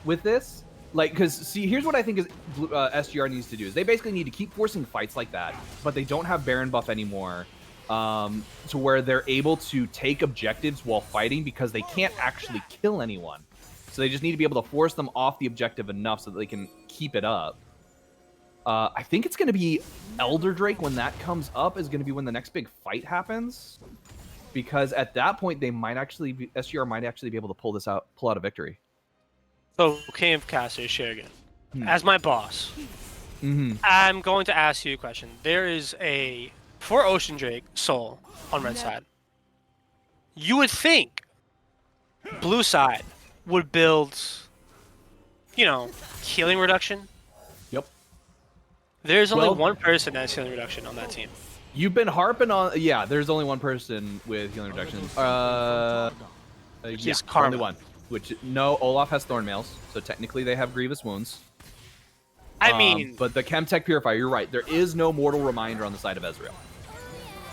with this. Like, because, see, here's what I think is SGR needs to do. Is they basically need to keep forcing fights like that, but they don't have Baron buff anymore. To where they're able to take objectives while fighting because they can't actually kill anyone. So they just need to be able to force them off the objective enough so that they can keep it up. I think it's going to be Elder Drake when that comes up is going to be when the next big fight happens. Because at that point, they might actually be, SGR might actually be able to pull out a victory. So, Cave Caster, Sherigan, as my boss, I'm going to ask you a question. There is for Ocean Drake Soul on red side. You would think blue side would build, you know, healing reduction. Yep. There's only one person that has healing reduction on that team. You've been harping on, yeah, there's only one person with healing reduction. Which is Karma. Only one. Which, no, Olaf has Thornmails, so technically they have grievous wounds. I mean... But the Chemtech Purifier, you're right, there is no Mortal Reminder on the side of Ezreal.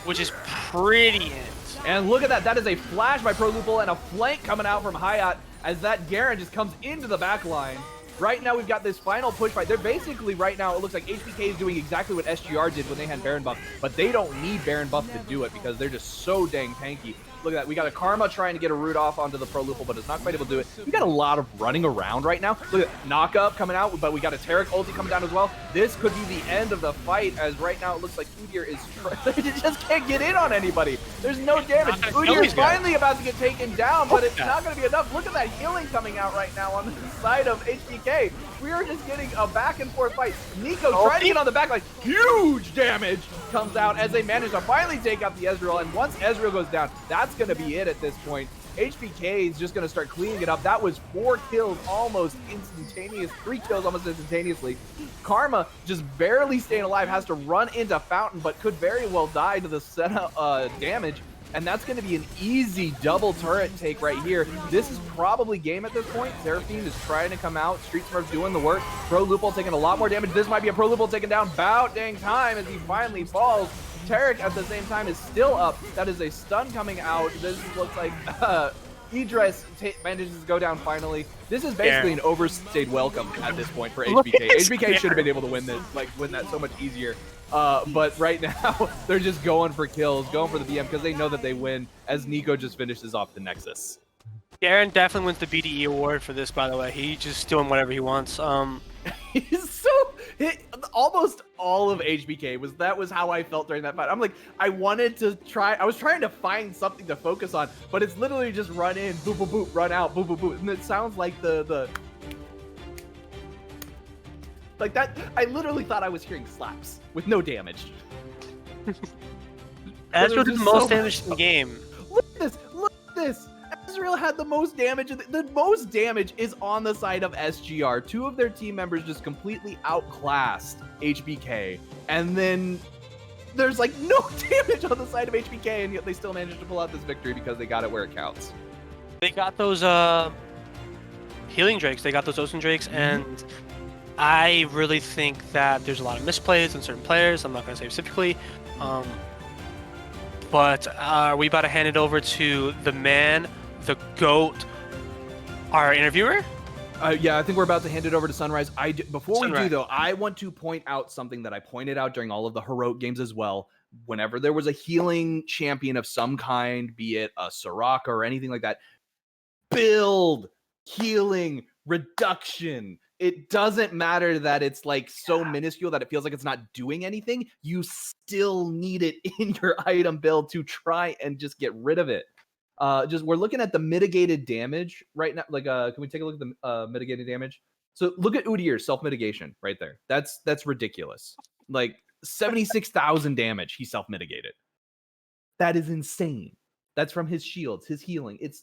Which is pretty intense. And look at that. That is a flash by Pro Lupul and a flank coming out from Hayat as that Garen just comes into the back line. Right now, we've got this final push fight. They're basically, right now, it looks like HBK is doing exactly what SGR did when they had Baron buff, but they don't need Baron buff to do it because they're just so dang tanky. Look at that. We got a Karma trying to get a root off onto the Pro Lupul, but it's not quite able to do it. We got a lot of running around right now. Look at knock up coming out, but we got a Taric ulti coming down as well. This could be the end of the fight, as right now it looks like Udyr is they just can't get in on anybody. There's no damage. Udyr is finally about to get taken down, but it's not going to be enough. Look at that healing coming out right now on the side of HBK. We are just getting a back and forth fight. Nico trying to get on the back line. Huge damage comes out as they manage to finally take out the Ezreal. And once Ezreal goes down, that's going to be it at this point. HBK is just going to start cleaning it up. That was 4 kills almost instantaneous, 3 kills almost instantaneously. Karma just barely staying alive, has to run into Fountain, but could very well die to the setup damage. And that's going to be an easy double turret take right here. This is probably game at this point. Seraphine is trying to come out. Street Smurf doing the work. Pro Lupul taking a lot more damage. This might be a Pro Lupul taken down about dang time as he finally falls. Taric at the same time is still up. That is a stun coming out. This looks like Idris manages to go down finally. This is basically an overstayed welcome at this point for HBK. HBK should have been able to win this, win that so much easier. But right now, they're just going for kills, going for the BM because they know that they win as Nico just finishes off the Nexus. Aaron definitely wins the BDE award for this, by the way. He's just doing whatever he wants. He's so almost all of HBK was how I felt during that fight. I'm like, I was trying to find something to focus on, but it's literally just run in, boop boop boop, run out, boop boop boop, and it sounds like the like that. I literally thought I was hearing slaps with no damage. Ezreal did the most damage in the game. Look at this! Look at this! Ezreal had the most damage. The most damage is on the side of SGR. Two of their team members just completely outclassed HBK. And then there's like no damage on the side of HBK, and yet they still managed to pull out this victory because they got it where it counts. They got those healing drakes. They got those ocean drakes, and I really think that there's a lot of misplays in certain players. I'm not going to say specifically. But are we about to hand it over to the man, the GOAT, our interviewer? Yeah, I think we're about to hand it over to Sunrise. Before we Sunrise. do, though, I want to point out something that I pointed out during all of the heroic games as well. Whenever there was a healing champion of some kind, be it a Soraka or anything like that, build, healing, reduction. It doesn't matter that it's like so minuscule that it feels like it's not doing anything. You still need it in your item build to try and just get rid of it. We're looking at the mitigated damage right now. Like, can we take a look at the mitigated damage? So look at Udyr's self-mitigation right there. That's ridiculous. Like 76,000 damage he self-mitigated. That is insane. That's from his shields, his healing. It's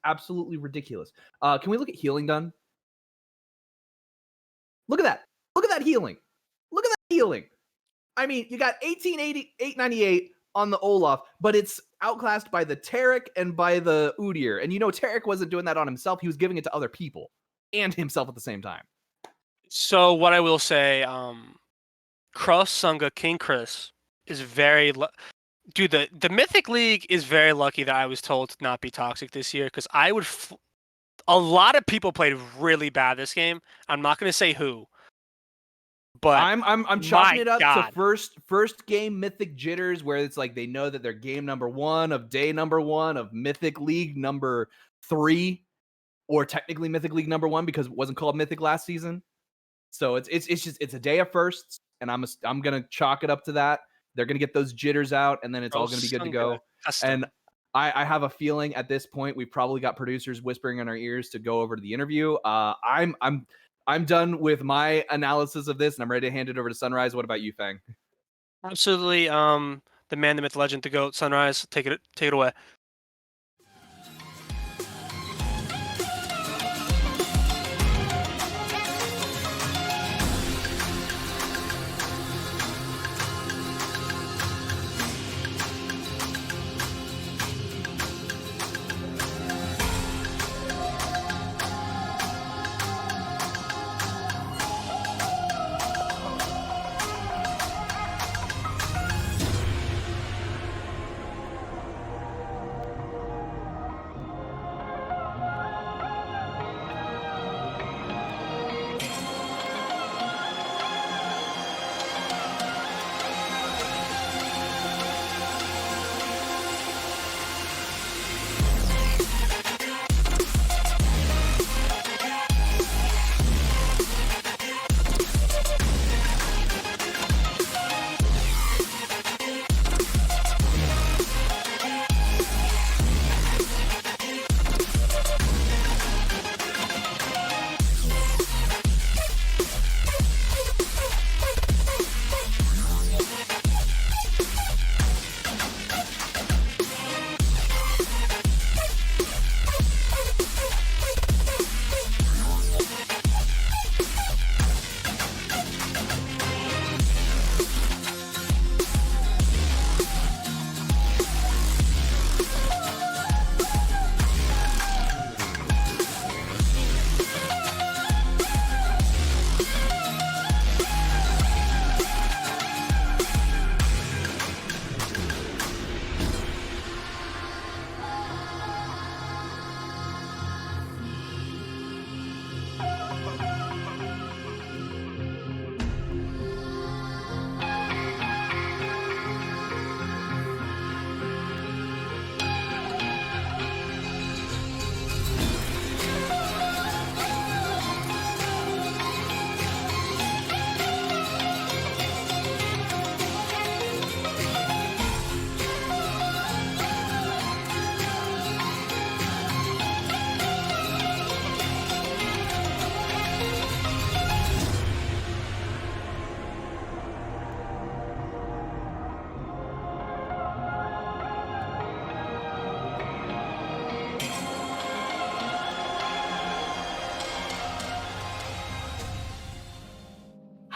absolutely ridiculous. Can we look at healing done? Look at that. Look at that healing. Look at that healing. I mean, you got 1880, 898 on the Olaf, but it's outclassed by the Taric and by the Udyr. And you know, Taric wasn't doing that on himself. He was giving it to other people and himself at the same time. So what I will say, Cross Sunga King Chris is very... Dude, the Mythic League is very lucky that I was told to not be toxic this year, because I would... A lot of people played really bad this game. I'm not going to say who, but I'm chalking it up God. to first game Mythic jitters, where it's like they know that they're game number 1 of day number 1 of Mythic League number 3, or technically Mythic League number 1 because it wasn't called Mythic last season. So it's a day of firsts, and I'm gonna chalk it up to that. They're gonna get those jitters out, and then it's all gonna be good to go. And I have a feeling at this point we've probably got producers whispering in our ears to go over to the interview. I'm done with my analysis of this, and I'm ready to hand it over to Sunrise. What about you, Fang? Absolutely. The man, the myth, legend, the GOAT, Sunrise. Take it away.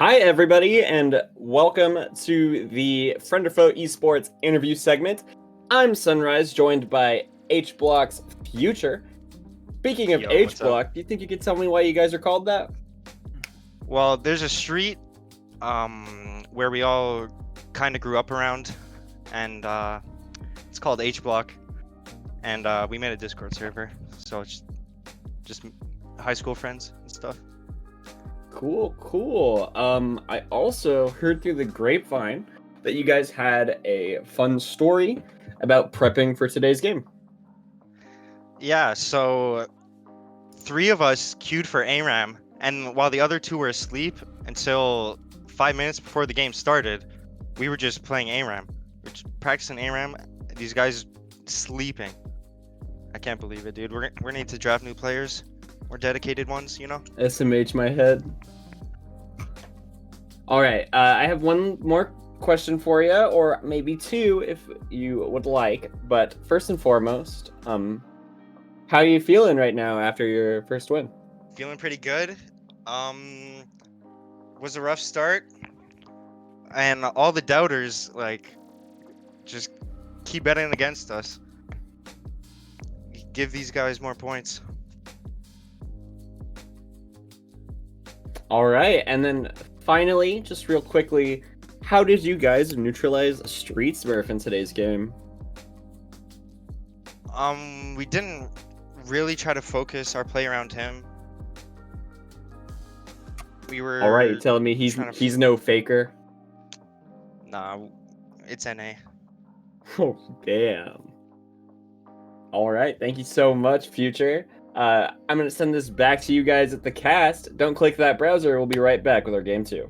Hi, everybody, and welcome to the Friend or Foe Esports interview segment. I'm Sunrise, joined by H Block's Future. Speaking of Yo, H what's Block, up? do you think you could tell me why you guys are called that? Well, there's a street where we all kind of grew up around, and it's called H Block, and we made a Discord server, so it's just high school friends and stuff. Cool. I also heard through the grapevine that you guys had a fun story about prepping for today's game. Yeah, so 3 of us queued for ARAM, and while the other 2 were asleep until 5 minutes before the game started, we were just playing ARAM. We're just practicing ARAM. These guys sleeping. I can't believe it, dude. We're gonna need to draft new players, more dedicated ones, you know. SMH my head. All right, I have one more question for you, or maybe 2 if you would like. But first and foremost, how are you feeling right now after your first win? Feeling pretty good. Was a rough start, and all the doubters just keep betting against us. Give these guys more points. All right, and then finally, just real quickly, how did you guys neutralize Street Smurf in today's game? We didn't really try to focus our play around him. We were. All right, you're telling me he's no faker? Nah, it's NA. Oh, damn. All right, thank you so much, Future. I'm going to send this back to you guys at the cast. Don't click that browser. We'll be right back with our game 2.